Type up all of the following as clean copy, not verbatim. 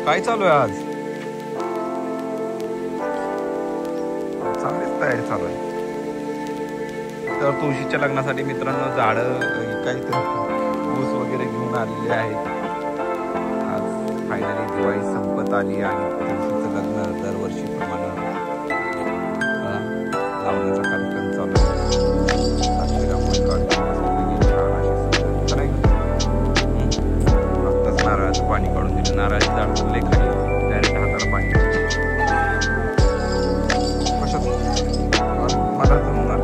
काय चालू आहे आज? चांगलीच तयारी चालू आहे. तर तुळशीच्या लग्नासाठी मित्रांनो झाडं काहीतरी ऊस वगैरे घेऊन आलेले आहेत. आज फायनली दिवाळी संपत आली आणि तुळशीचं लग्न दरवर्षीप्रमाणे लावण्याचा कार्यक्रम चालू आहे. नारळाचं पाणी काढून दिलं. नारळाची झाड लय खाली डायरेक्ट हाताला पाणी. कशात मला जमणार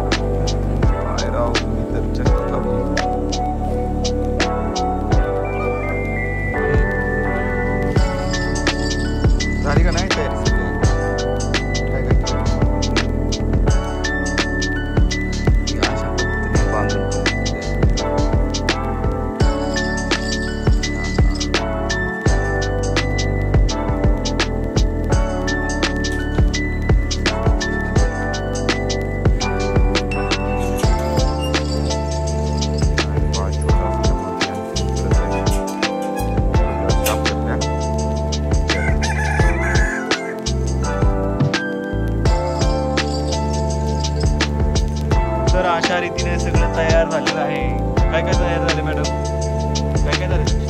काय राव, मी तर चष्मा लावली. झाली का नाही तयारी? काय काय अशा पद्धतीने बांधून तर अशा रीतीने सगळं तयार झालेलं आहे. काय काय तयार झालं मॅडम? काय काय झालं?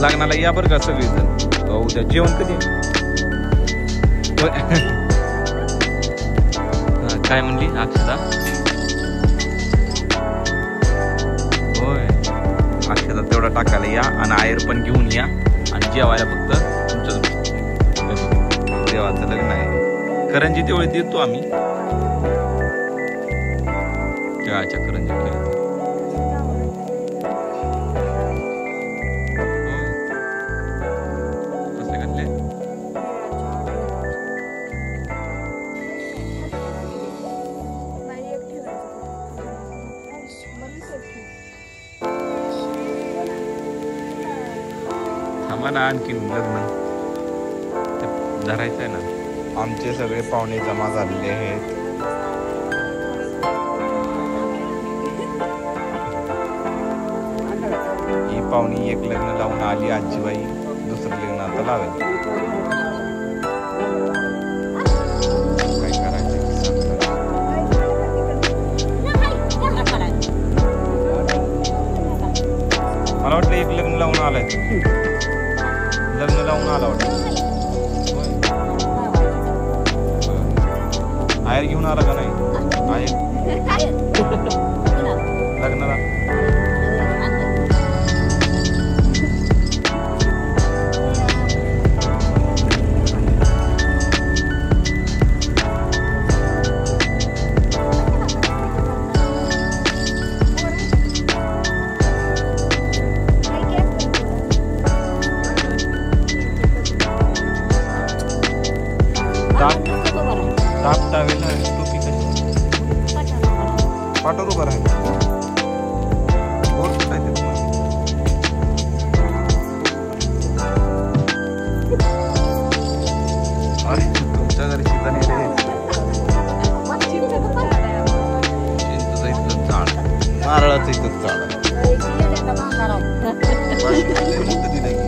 लग्नाला या बरं का सगळेजण. उद्या जेवण कधी? काय म्हणली अक्षता? होय, अक्षता तेवढा टाकायला या आणि आयर पण घेऊन या आणि जेवायला फक्त तुमचं देवाचं लग्न आहे. करंजी तेवढी देतो आम्ही. केळाच्या करंजी केली. आम्हाला आणखी लग्न धरायचं आहे ना. आमचे सगळे पाहुणे जमा झालेले आहेत. ही पाहुणी एक लग्न लावून आली आजीबाई, दुसरं लग्न आता लावेल. काय करायचं? मला वाटलं एक लग्न लावून आलाय. लग्न लावून आला वाटतं. आयर घेऊन आला का नाही? आयर लग्नाला ताप टावेल ना. टोपी कशी पाठवतो बरं आहे. अरे तुमच्या घरी चिंता नाही. चिंतेचं इथलं झाड, नारळाचं इथं झाड मोठं दिलंय की.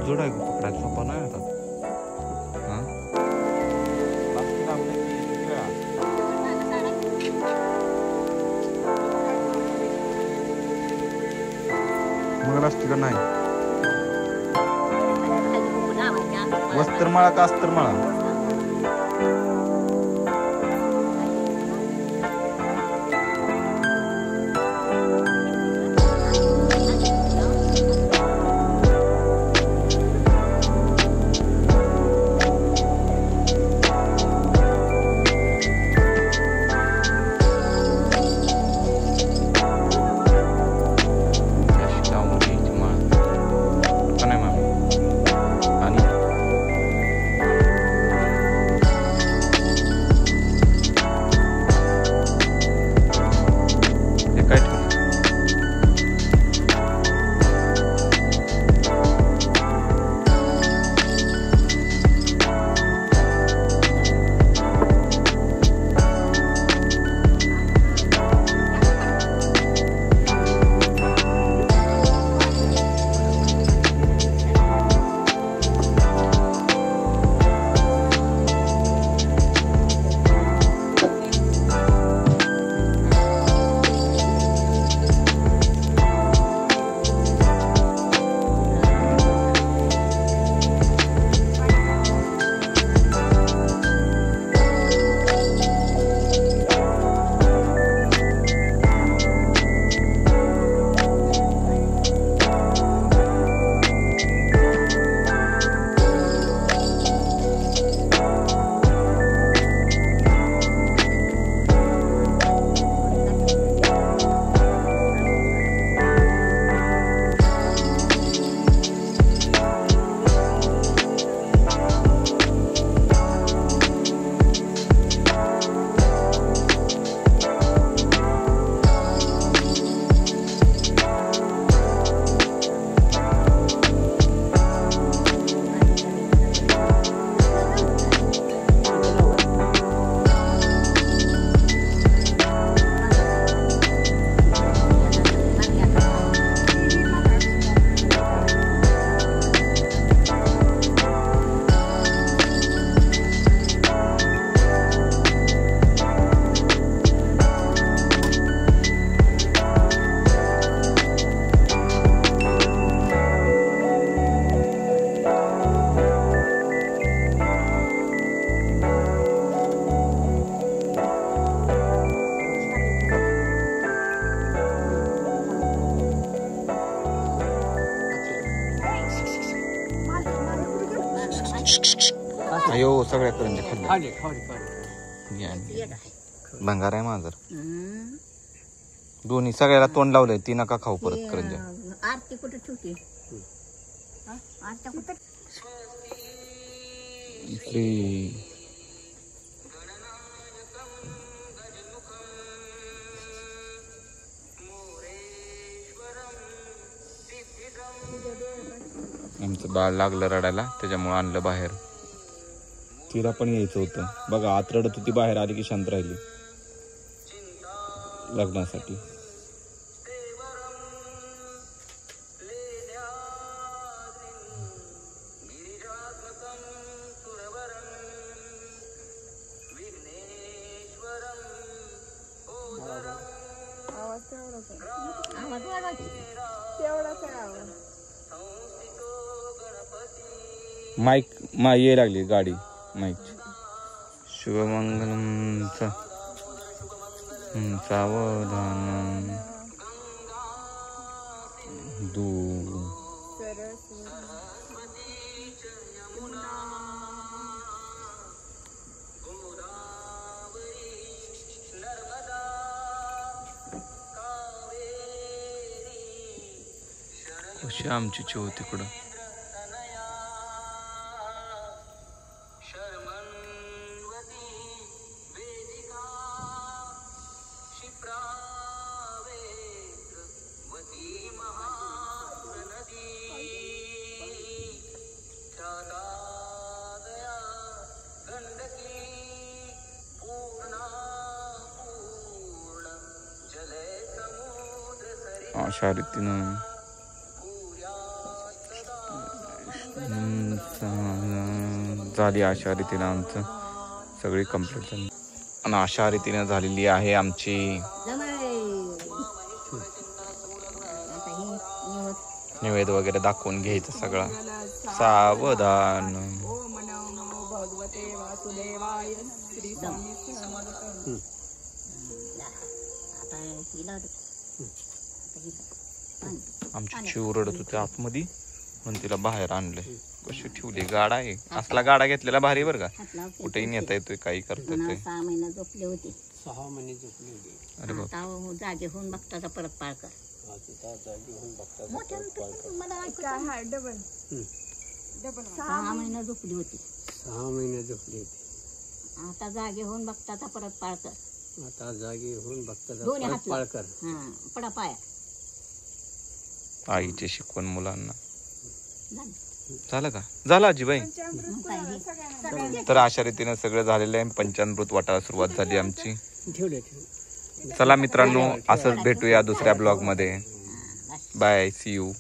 जड आहे पकडायला सोपा नाही आता. मग असते का नाही वस्त्रमाळा का अस्तरमाळा. अयो सगळ्या करंज्या खाल्ल्या. भंगार आहे माझं दोन्ही सगळ्याला तोंड लावलंय. ती नका खाऊ परत करंज्या. आरती कुठे ठेवते आमचं बाळ लागलं रडायला त्याच्यामुळे आणलं बाहेर. तिला पण यायचं होतं बघा. आत रडत होती बाहेर आली की शांत राहिली लग्नासाठी. माईक ये लागली गाडी माईक. शुभमंगलम सावधान दूर. अशी आमची चो तिकडं. अशा रीतीनं झाली अशा रीतीनं आमचं सगळी कंप्लीट झाली आणि अशा रीतीनं झालेली आहे आमची नैवेद्य वगैरे दाखवून घ्यायचं सगळं सावधान. आमची चिव रडत होती आतमध्ये म्हणून तिला बाहेर आणलंय. कशी ठेवली गाडा आहे, असला गाडा घेतलेला भारी बरं का, कुठेही नेता येतोय काही करता येतोय. 6 महिने झोपले होते. 6 महिने झोपले होते. अरे बाप, जागे होऊन बघता परत पाळ कर. डबल 6 महिने झोपली होती. 6 महिने झोपले होते. आता जागे होऊन बघता परत पाळ कर. आता जागे होऊन दोन्ही बघता हात पाळ कर. पडा पाया. आईचे शिकवण मुलांना. झालं. झालं का? झालं आजीबाई. मग काय हे? तर अशा रीतीनं सगळं झालेलं आहे. पंचामृत वाटायला सुरुवात झाली आमची. ठेवले. चला मित्रांनो, असंच भेटूया दुसऱ्या ब्लॉग मध्ये. Bye, see you.